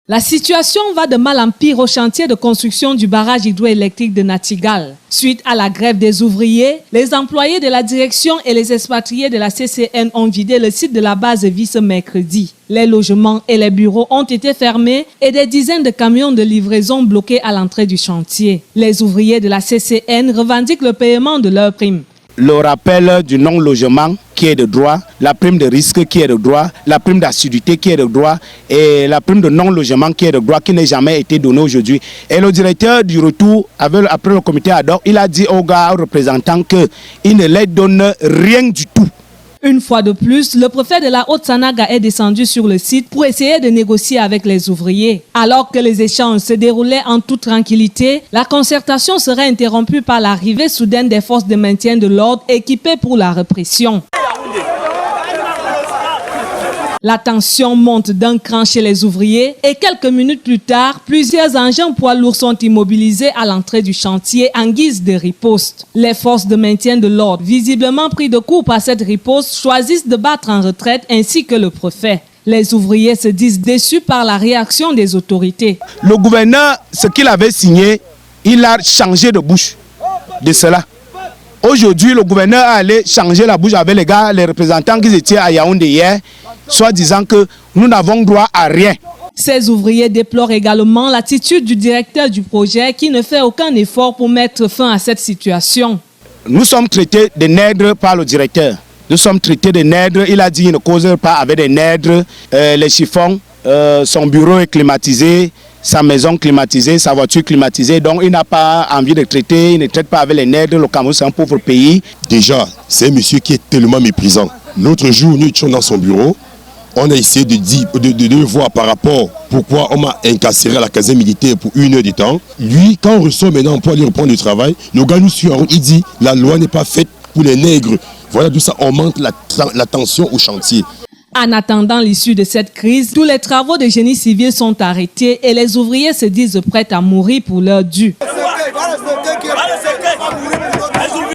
La situation va de mal en pire au chantier de construction du barrage hydroélectrique de Natigal. Suite à la grève des ouvriers, les employés de la direction et les expatriés de la CCN ont vidé le site de la base vie ce mercredi. Les logements et les bureaux ont été fermés et des dizaines de camions de livraison bloqués à l'entrée du chantier. Les ouvriers de la CCN revendiquent le paiement de leurs primes. Le rappel du non-logement qui est de droit, la prime de risque qui est de droit, la prime d'assiduité qui est de droit et la prime de non-logement qui est de droit qui n'a jamais été donnée aujourd'hui. Et le directeur du retour, après le comité ad hoc, il a dit aux gars, aux représentants qu'il ne leur donne rien du tout. Une fois de plus, le préfet de la Haute-Sanaga est descendu sur le site pour essayer de négocier avec les ouvriers. Alors que les échanges se déroulaient en toute tranquillité, la concertation serait interrompue par l'arrivée soudaine des forces de maintien de l'ordre équipées pour la répression. La tension monte d'un cran chez les ouvriers et quelques minutes plus tard, plusieurs engins poids lourds sont immobilisés à l'entrée du chantier en guise de riposte. Les forces de maintien de l'ordre, visiblement pris de court par cette riposte, choisissent de battre en retraite ainsi que le préfet. Les ouvriers se disent déçus par la réaction des autorités. Le gouverneur, ce qu'il avait signé, il a changé de bouche de cela. Aujourd'hui, le gouverneur a allé changer la bouche avec les gars, les représentants qui étaient à Yaoundé hier, soit disant que nous n'avons droit à rien. Ces ouvriers déplorent également l'attitude du directeur du projet qui ne fait aucun effort pour mettre fin à cette situation. Nous sommes traités de nègres par le directeur. Nous sommes traités de nègres. Il a dit qu'il ne cause pas avec des nègres. Les chiffons, son bureau est climatisé, sa maison climatisée, sa voiture climatisée. Donc il n'a pas envie de traiter, il ne traite pas avec les nègres. Le Cameroun, c'est un pauvre pays. Déjà, c'est un monsieur qui est tellement méprisant. L'autre jour, nous étions dans son bureau. On a essayé de voir par rapport pourquoi on m'a incarcéré à la caserne militaire pour 1 heure de temps. Lui, quand on ressort maintenant pour aller reprendre du travail, le gars nous suit en route, il dit la loi n'est pas faite pour les nègres. Voilà, tout ça augmente la tension au chantier. En attendant l'issue de cette crise, tous les travaux de génie civil sont arrêtés et les ouvriers se disent prêts à mourir pour leur dû.